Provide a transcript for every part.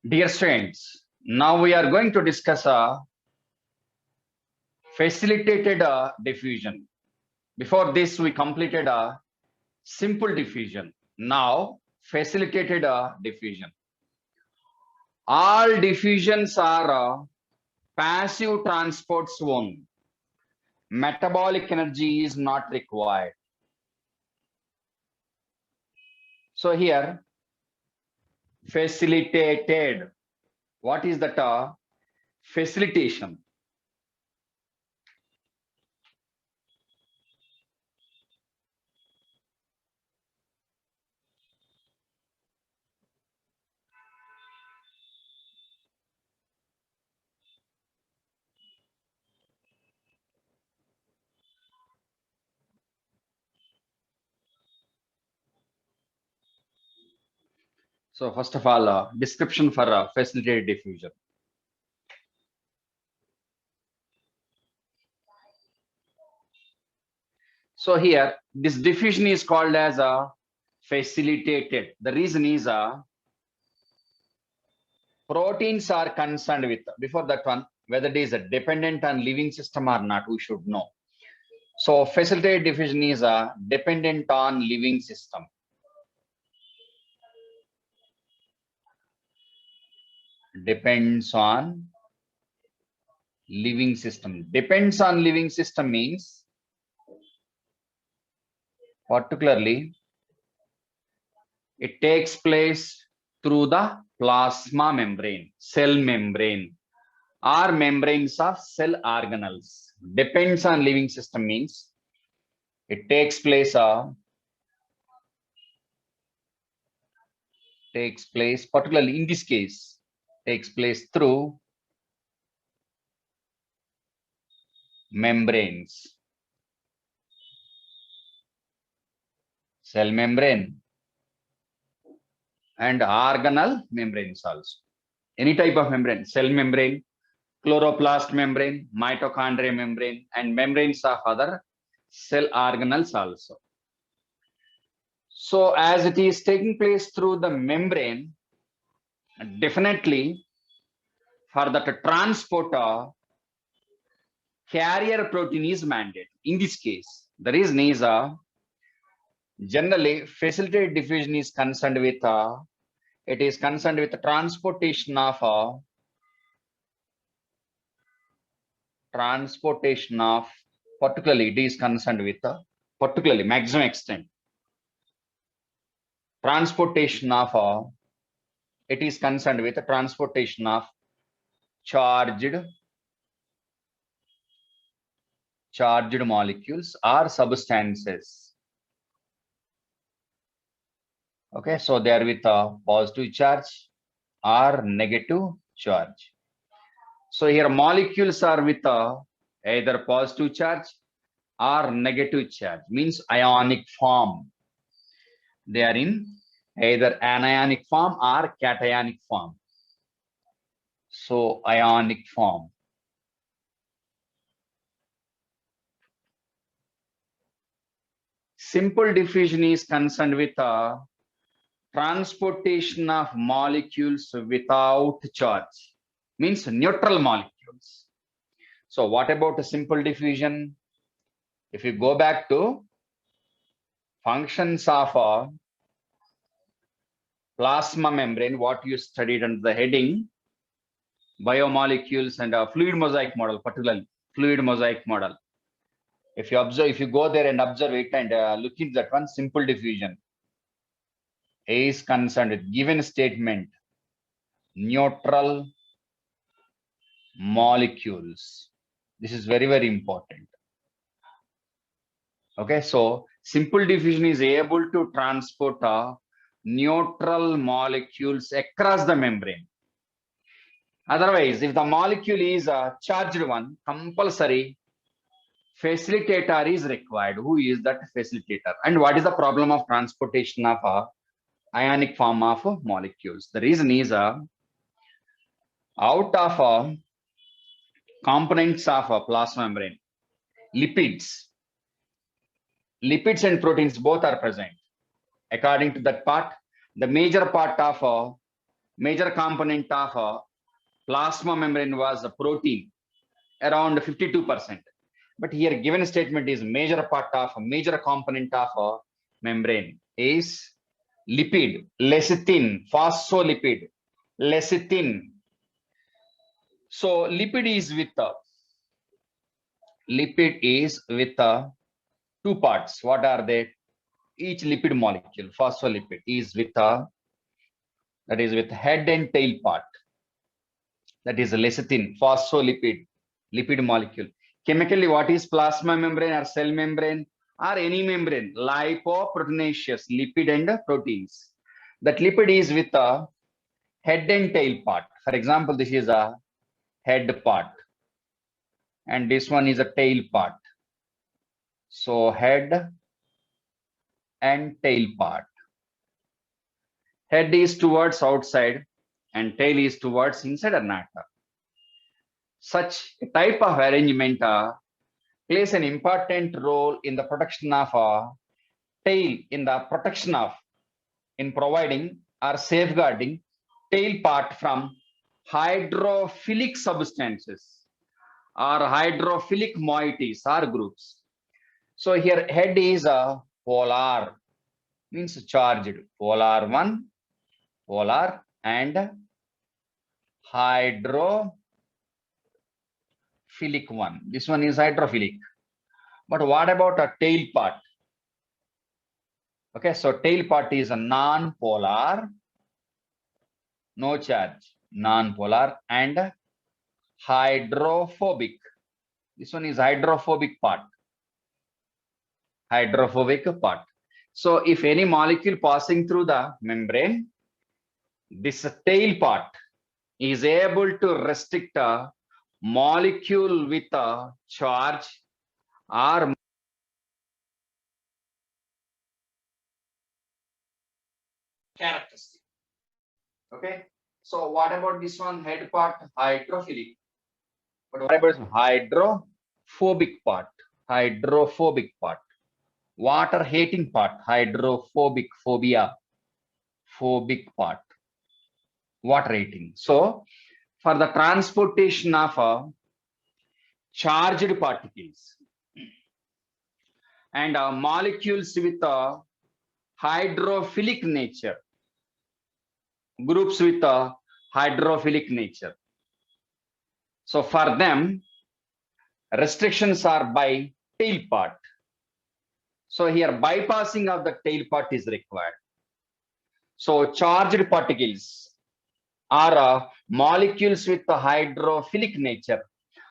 Dear students, now we are going to discuss a facilitated diffusion. Before this, we completed a simple diffusion. Now, facilitated diffusion. All diffusions are passive transports only. Metabolic energy is not required. So here, facilitated. What is that? Facilitation. So first of all, description for facilitated diffusion. So here, this diffusion is called as a facilitated. The reason is proteins are concerned with, before that one, whether it is dependent on living system or not, we should know. So facilitated diffusion is dependent on living system. Depends on living system. Depends on living system means particularly it takes place through the plasma membrane, cell membrane, or membranes of cell organelles. Depends on living system means it takes place particularly in this case takes place through membranes, cell membrane and organelle membranes also. Any type of membrane, cell membrane, chloroplast membrane, mitochondria membrane, and membranes of other cell organelles also. So as it is taking place through the membrane, definitely for that transport carrier protein is mandated. In this case, the reason is generally facilitated diffusion is concerned with it is concerned with the transportation of particularly it is concerned with particularly maximum extent transportation of it is concerned with the transportation of charged molecules or substances. Okay, so they are with a positive charge or negative charge. So here molecules are with either positive charge or negative charge, means ionic form. They are in either anionic form or cationic form. So ionic form. Simple diffusion is concerned with transportation of molecules without charge, means neutral molecules. So what about a simple diffusion? If you go back to functions of a plasma membrane, what you studied under the heading biomolecules and a fluid mosaic model, particularly fluid mosaic model. If you observe, if you go there and observe it and look at that one, simple diffusion is concerned with given statement, neutral molecules. This is very, very important. Okay, so simple diffusion is able to transport neutral molecules across the membrane. Otherwise, if the molecule is a charged one, compulsory facilitator is required. Who is that facilitator? And what is the problem of transportation of ionic form of molecules? The reason is out of components of a plasma membrane, lipids and proteins both are present. According to that part, the major part of Major component of plasma membrane was a protein, around 52%. But here given statement is major part of major component of membrane is lipid, lecithin, phospholipid, lecithin. So lipid is with two parts. What are they? Each lipid molecule, phospholipid, is with that is with head and tail part. That is lecithin, phospholipid, lipid molecule. Chemically, what is plasma membrane or cell membrane or any membrane? Lipoproteinaceous, lipid and proteins. That lipid is with a head and tail part. For example, this is a head part and this one is a tail part. So head and tail part. Head is towards outside and tail is towards inside or not. Such a type of arrangement plays an important role in the protection of tail, in providing or safeguarding tail part from hydrophilic substances or hydrophilic moieties or groups. So here head is a polar, means charged, polar 1, polar and hydrophilic 1. This one is hydrophilic. But what about a tail part? Okay, so tail part is a non-polar, no charge, non-polar and hydrophobic. This one is hydrophobic part. Hydrophobic part. So if any molecule passing through the membrane, this tail part is able to restrict a molecule with a charge or characteristic. Okay. So what about this one? Head part, hydrophilic. But what about hydrophobic part? Hydrophobic part. Water hating part, hydrophobic, phobia, phobic part. Water hating. So for the transportation of charged particles and molecules with a hydrophilic nature, groups with a hydrophilic nature. So for them, restrictions are by tail part. So here bypassing of the tail part is required. So charged particles or molecules with a hydrophilic nature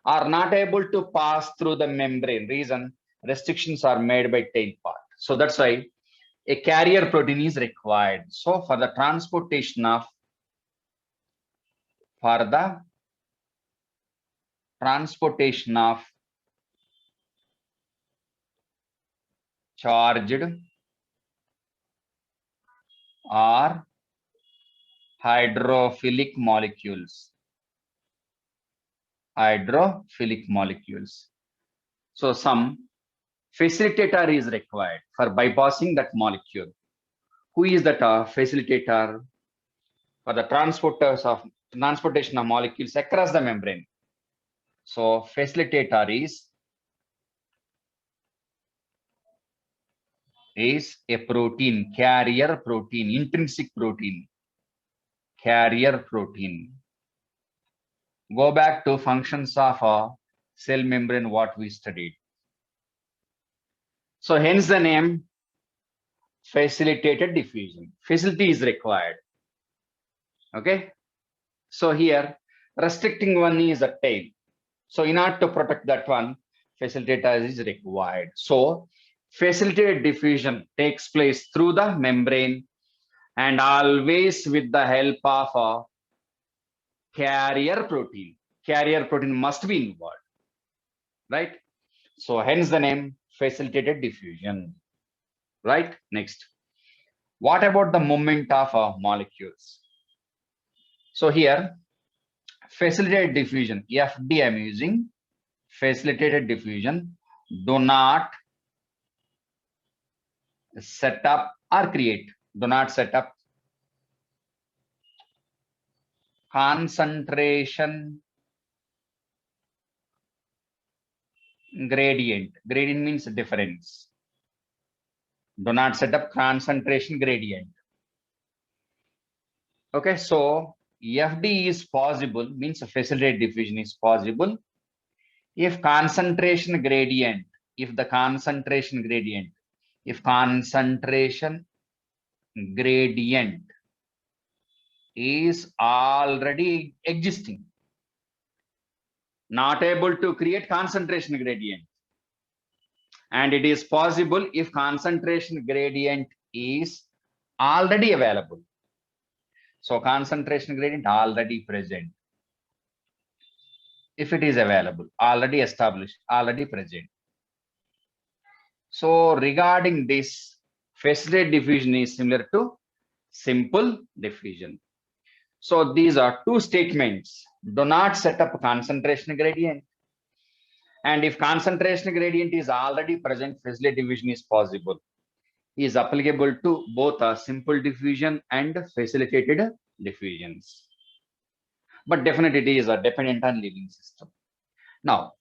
are not able to pass through the membrane. Reason, restrictions are made by tail part. So that's why a carrier protein is required. So for the transportation of charged or hydrophilic molecules. So some facilitator is required for bypassing that molecule. Who is that facilitator for the transportation of molecules across the membrane? So facilitator is a protein, carrier protein, intrinsic protein, carrier protein. Go back to functions of a cell membrane, what we studied. So hence the name facilitated diffusion. Facility is required. Okay. So here restricting one is a tail. So in order to protect that one, facilitator is required. So facilitated diffusion takes place through the membrane and always with the help of a carrier protein. Carrier protein must be involved, right? So hence the name facilitated diffusion, right? Next, what about the movement of molecules? So here, facilitated diffusion, FD I'm using, facilitated diffusion, do not set up or create, do not set up concentration gradient. Gradient means difference. Do not set up concentration gradient. Okay, so FD is possible, means facilitated diffusion is possible if concentration gradient, if concentration gradient is already existing, not able to create concentration gradient. And it is possible if concentration gradient is already available. So concentration gradient already present. If it is available, already established, already present. So regarding this, facilitated diffusion is similar to simple diffusion. So these are two statements. Do not set up a concentration gradient. And if concentration gradient is already present, facilitated diffusion is possible. Is applicable to both a simple diffusion and facilitated diffusions. But definitely it is a dependent on living system. Now,